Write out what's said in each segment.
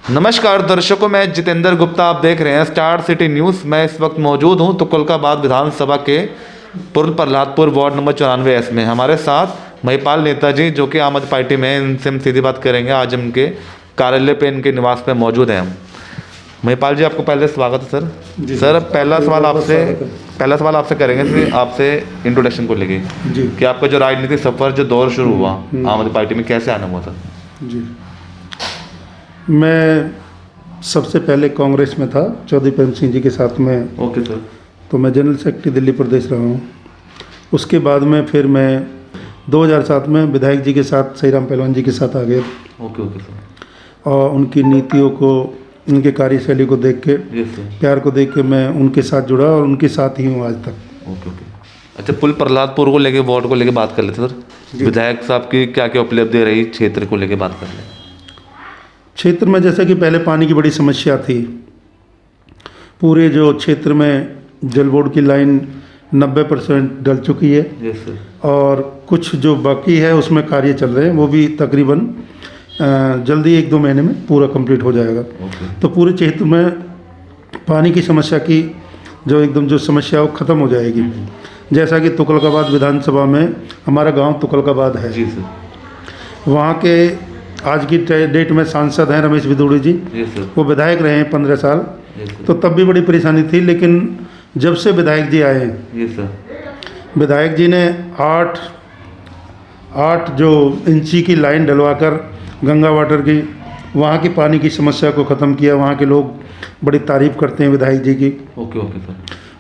नमस्कार दर्शकों, मैं जितेंद्र गुप्ता। आप देख रहे हैं स्टार सिटी न्यूज़। मैं इस वक्त मौजूद हूं तुगलकाबाद विधानसभा के पूर्व प्रहलादपुर वार्ड नंबर 94 में। हमारे साथ महिपाल नेताजी जो कि आम आदमी पार्टी में, इनसे हम सीधी बात करेंगे। आज इनके कार्यालय पे, इनके निवास पे मौजूद हैं हम। महिपाल जी, आपको पहले स्वागत है सर। सर, पहला सवाल आपसे करेंगे कि आपसे इंट्रोडक्शन को लेके कि आपका जो राजनीतिक सफर, जो दौर शुरू हुआ आम आदमी पार्टी में, कैसे आना हुआ सर? जी, मैं सबसे पहले कांग्रेस में था, चौधरी प्रेम सिंह जी के साथ में। Okay sir. तो मैं जनरल सेक्रेटरी दिल्ली प्रदेश रहा हूँ। उसके बाद में फिर मैं 2007 में विधायक जी के साथ, सहीराम पहलवान जी के साथ आ गया। Okay sir. और उनकी नीतियों को, उनके कार्यशैली को देख के, प्यार को देख के मैं उनके साथ जुड़ा और उनके साथ ही हूँ आज तक। ओके। अच्छा, पुल प्रहलादपुर को लेके, वार्ड को लेके बात कर लेते सर। विधायक साहब की क्या क्या उपलब्धि रही, क्षेत्र को लेके बात कर लें। क्षेत्र में जैसे कि पहले पानी की बड़ी समस्या थी। पूरे जो क्षेत्र में जल बोर्ड की लाइन 90% डल चुकी है। Yes sir. और कुछ जो बाकी है उसमें कार्य चल रहे हैं, वो भी तकरीबन जल्दी 1-2 महीने में पूरा कंप्लीट हो जाएगा। तो पूरे क्षेत्र में पानी की समस्या की जो समस्या, वो ख़त्म हो जाएगी। जैसा कि तुगलकाबाद विधानसभा में हमारा गांव तुगलकाबाद है। जी सर। वहाँ के आज की डेट में सांसद हैं रमेश भिदुड़ी जी। वो विधायक रहे हैं 15 साल। तो तब भी बड़ी परेशानी थी, लेकिन जब से विधायक जी आए हैं, विधायक जी ने 8 जो इंची की लाइन डलवाकर गंगा वाटर की, वहाँ की पानी की समस्या को ख़त्म किया। वहाँ के लोग बड़ी तारीफ़ करते हैं विधायक जी की। Okay sir.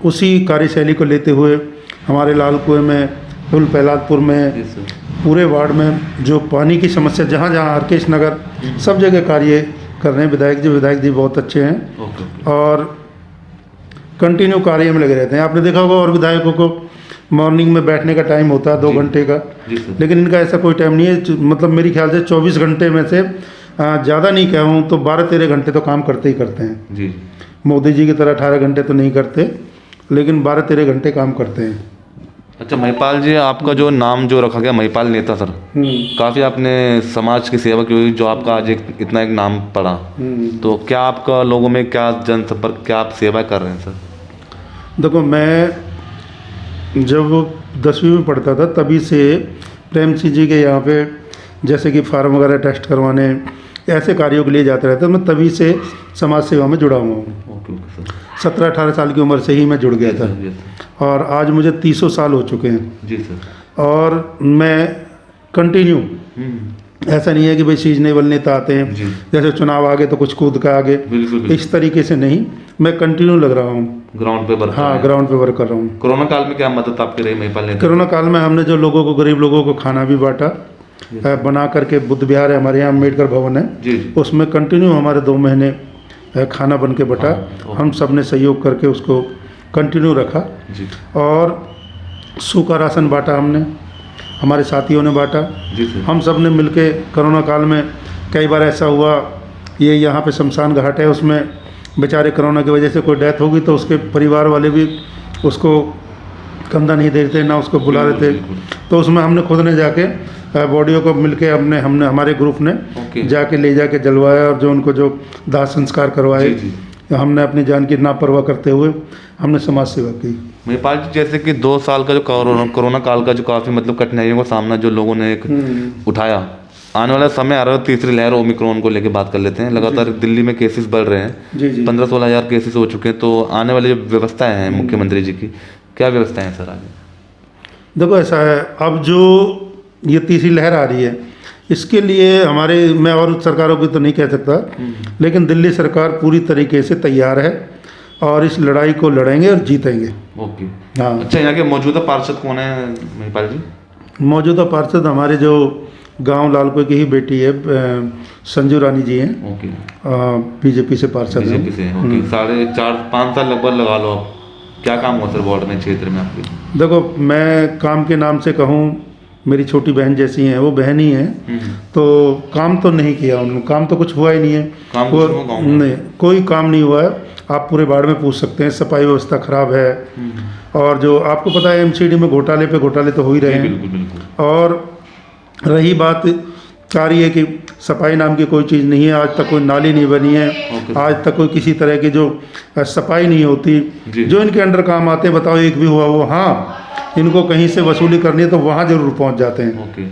उसी कार्यशैली को लेते हुए हमारे लाल कुएं में, पुल प्रहलादपुर में, पूरे वार्ड में जो पानी की समस्या, जहाँ जहाँ आरकेश नगर, सब जगह कार्य कर रहे हैं विधायक जी बहुत अच्छे हैं। और कंटिन्यू कार्य में लगे रहते हैं। आपने देखा होगा और विधायकों को मॉर्निंग में बैठने का टाइम होता है 2 घंटे का, लेकिन इनका ऐसा कोई टाइम नहीं है। मतलब मेरी ख्याल से 24 घंटे में से ज़्यादा नहीं कहूँ तो 12-13 घंटे तो काम करते ही करते हैं जी। मोदी जी की तरह 18 घंटे तो नहीं करते, लेकिन 12-13 घंटे काम करते हैं। अच्छा महिपाल जी, आपका जो नाम जो रखा गया महिपाल नेता सर, काफ़ी आपने समाज की सेवा की हुई, जो आपका आज इतना एक नाम पड़ा। तो क्या आपका लोगों में क्या जनसंपर्क, क्या आप सेवा कर रहे हैं सर? देखो, मैं जब 10वीं में पढ़ता था तभी से प्रेम सिंह जी के यहाँ पे जैसे कि फार्म वगैरह टेस्ट करवाने, ऐसे कार्यों के लिए जाते रहते। मैं तभी से समाज सेवा में जुड़ा हुआ हूँ। 17-18 साल की उम्र से ही मैं जुड़ गया था। और आज मुझे 30 साल हो चुके हैं जी सर। और मैं कंटिन्यू, ऐसा नहीं है कि भाई सीजनेबल नेता आते हैं, जैसे चुनाव आ गए तो कुछ कूद का आगे, इस तरीके से नहीं। मैं कंटिन्यू लग रहा हूँ ग्राउंड पे वर्क। हाँ, ग्राउंड पे वर्क कर रहा हूँ। कोरोना काल में क्या मदद आपकी रही महिपाल नेता? कोरोना काल में हमने जो लोगों को, गरीब लोगों को खाना भी बांटा, बना करके। बुद्ध विहार है हमारे यहाँ, अम्बेडकर भवन है, उसमें कंटिन्यू हमारे 2 महीने खाना बन के बटा। हम सब ने सहयोग करके उसको कंटिन्यू रखा। और सूखा राशन बांटा हमने, हमारे साथियों ने बांटा। हम सब ने मिलके कोरोना काल में, कई बार ऐसा हुआ, ये यहाँ पे शमशान घाट है, उसमें बेचारे कोरोना की वजह से कोई डेथ हो गई तो उसके परिवार वाले भी उसको कंधा नहीं दे रहे थे, ना उसको बुला रहे थे। तो उसमें हमने खुद ने जाके बॉडियों को मिलके हमने हमारे ग्रुप ने जाके ले जाके जलवाया, और जो उनको जो दाह संस्कार करवाए, हमने अपनी जान की लापरवाह करते हुए हमने समाज सेवा की। महिपाल जी, जैसे कि 2 साल का जो कोरोना काल का जो काफ़ी मतलब कठिनाइयों का सामना जो लोगों ने एक उठाया, आने वाला समय आ रहा है, तीसरी लहर ओमिक्रॉन को लेकर बात कर लेते हैं। लगातार दिल्ली में केसेस बढ़ रहे हैं, 15-16 हज़ार केसेस हो चुके हैं। तो आने वाली जो व्यवस्थाएं हैं मुख्यमंत्री जी की, क्या व्यवस्थाएं हैं सर आगे? देखो, ऐसा है, अब जो ये तीसरी लहर आ रही है, इसके लिए मैं और सरकारों की तो नहीं कह सकता, लेकिन दिल्ली सरकार पूरी तरीके से तैयार है और इस लड़ाई को लड़ेंगे और जीतेंगे। ओके हाँ। अच्छा, यहाँ के मौजूदा पार्षद कौन है महिपाल जी? मौजूदा पार्षद हमारे जो गांव लालपुर की ही बेटी है, संजू रानी जी हैं। ओके। बीजेपी से पार्षद हैं। बीजेपी से। ओके। 4.5 साल लगभग लगा लो आप। क्या काम हुआ सर वार्ड में, क्षेत्र में आपके? देखो, मैं काम के नाम से कहूँ, मेरी छोटी बहन जैसी हैं, वो बहन ही हैं। तो काम तो नहीं किया उन्होंने, काम तो कुछ हुआ ही नहीं है। नहीं, कोई काम नहीं हुआ है। आप पूरे वार्ड में पूछ सकते हैं, सफाई व्यवस्था खराब है। और जो आपको पता है, एमसीडी में घोटाले पे घोटाले तो हो ही रहे हैं। और रही बात कार्य की, सफाई नाम की कोई चीज़ नहीं है। आज तक कोई नाली नहीं बनी है, आज तक कोई किसी तरह की जो सफाई नहीं होती। जो इनके अंडर काम आते हैं, बताओ एक भी हुआ वो, हाँ इनको कहीं से वसूली करनी है तो वहाँ ज़रूर पहुँच जाते हैं। ओके।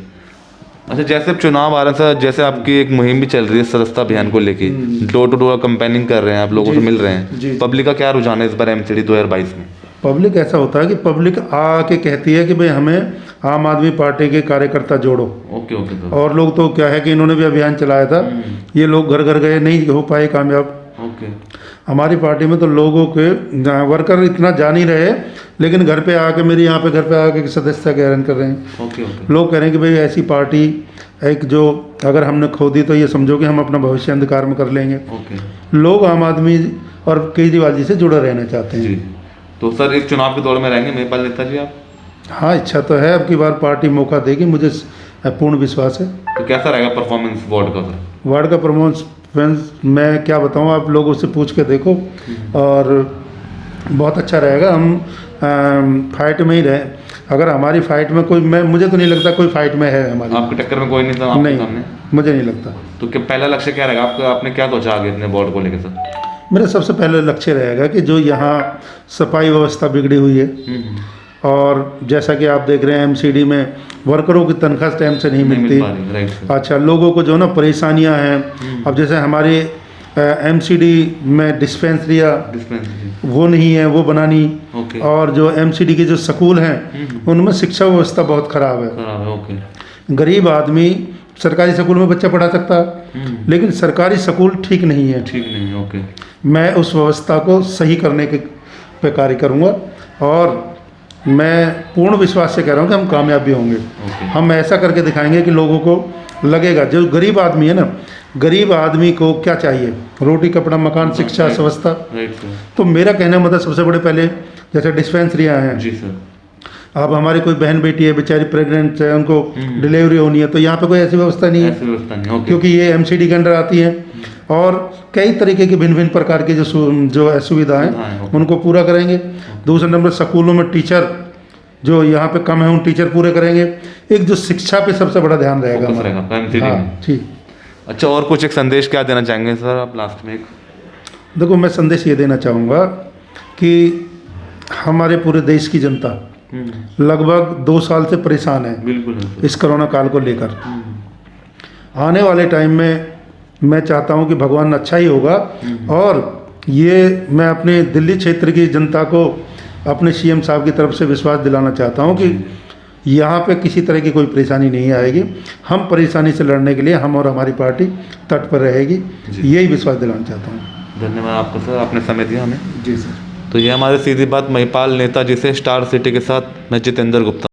अच्छा, जैसे अब चुनाव आ रहा था, जैसे आपकी एक मुहिम भी चल रही है सदस्यता अभियान को लेके, डोर टू डोर कैंपेनिंग कर रहे हैं, आप लोगों से मिल रहे हैं, पब्लिक का क्या रुझान है इस बार एमसीडी 2022 में? पब्लिक ऐसा होता है कि पब्लिक आके कहती है कि भाई हमें आम आदमी पार्टी के कार्यकर्ता जोड़ो। Okay okay sir. और लोग तो क्या है कि इन्होंने भी अभियान चलाया था, ये लोग घर घर गए, नहीं हो पाए कामयाब। ओके। हमारी पार्टी में तो लोगों के वर्कर इतना जान ही रहे, लेकिन घर पे आके मेरे यहाँ पे घर पे आके सदस्यता ग्रहण कर रहे हैं। Okay okay. लोग कह रहे हैं कि भाई ऐसी पार्टी एक जो अगर हमने खो दी तो ये समझो कि हम अपना भविष्य अंधकार में कर लेंगे। ओके। लोग आम आदमी और केजरीवाल जी से जुड़े रहना चाहते हैं। जी, तो सर एक चुनाव के दौर में रहेंगे महिपाल नेता जी आप? हाँ, इच्छा तो है, अब की बार पार्टी मौका देगी, मुझे पूर्ण विश्वास है। तो कैसा रहेगा परफॉर्मेंस वार्ड का सर? वार्ड का परफॉर्मेंस मैं क्या बताऊँ, आप लोगों से पूछ के देखो, और बहुत अच्छा रहेगा। हम फाइट में ही रहे, अगर हमारी फाइट में कोई, मुझे तो नहीं लगता कोई फाइट में है हमारी। आपकी टक्कर में कोई नहीं था आपके सामने? मुझे नहीं लगता। तो क्या पहला लक्ष्य क्या रहेगा आपका? आपने क्या सोचा आगे अपने वार्ड को लेकर सर? मेरा सबसे पहले लक्ष्य रहेगा कि जो यहाँ सफाई व्यवस्था बिगड़ी हुई है, और जैसा कि आप देख रहे हैं एमसीडी में वर्करों की तनख्वाह टाइम से नहीं मिलती। अच्छा, लोगों को जो ना परेशानियां हैं, अब जैसे हमारे एमसीडी में डिस्पेंसरियाँ वो नहीं है, वो बनानी। और जो एमसीडी के जो स्कूल हैं उनमें शिक्षा व्यवस्था बहुत ख़राब है। गरीब आदमी सरकारी स्कूल में बच्चा पढ़ा सकता है, लेकिन सरकारी स्कूल ठीक नहीं है। ओके। मैं उस व्यवस्था को सही करने के पे कार्य करूँगा, और मैं पूर्ण विश्वास से कह रहा हूँ कि हम कामयाब भी होंगे। हम ऐसा करके दिखाएंगे कि लोगों को लगेगा, जो गरीब आदमी है ना, गरीब आदमी को क्या चाहिए? रोटी, कपड़ा, मकान, शिक्षा, व्यवस्था। तो मेरा कहना मतलब सबसे बड़े पहले जैसे डिस्पेंसरियाँ हैं जी सर, अब हमारी कोई बहन बेटी है बेचारी प्रेग्नेंट है, उनको डिलीवरी होनी है, तो यहाँ पे कोई ऐसी व्यवस्था नहीं है, क्योंकि ये एमसीडी के अंडर आती है। और कई तरीके की भिन्न भिन्न प्रकार की जो सुविधाएं उनको पूरा करेंगे। दूसरे नंबर स्कूलों में टीचर जो यहाँ पे कम है उन टीचर पूरे करेंगे। एक जो शिक्षा पे सबसे बड़ा ध्यान रहेगा हमारा। हाँ, ठीक। अच्छा, और कुछ एक संदेश क्या देना चाहेंगे सर आप लास्ट में? देखो, मैं संदेश ये देना चाहूँगा कि हमारे पूरे देश की जनता लगभग 2 साल से परेशान है, बिल्कुल, इस कोरोना काल को लेकर। आने वाले टाइम में मैं चाहता हूं कि भगवान अच्छा ही होगा, और ये मैं अपने दिल्ली क्षेत्र की जनता को अपने सीएम साहब की तरफ से विश्वास दिलाना चाहता हूं कि यहाँ पे किसी तरह की कोई परेशानी नहीं आएगी। हम परेशानी से लड़ने के लिए हम और हमारी पार्टी तट पर रहेगी, यही विश्वास दिलाना चाहता हूँ। धन्यवाद आपका सर, आपने समय दिया हमें। जी सर। तो ये हमारे सीधी बात महिपाल नेता जी से, स्टार सिटी के साथ मैं जितेंद्र गुप्ता।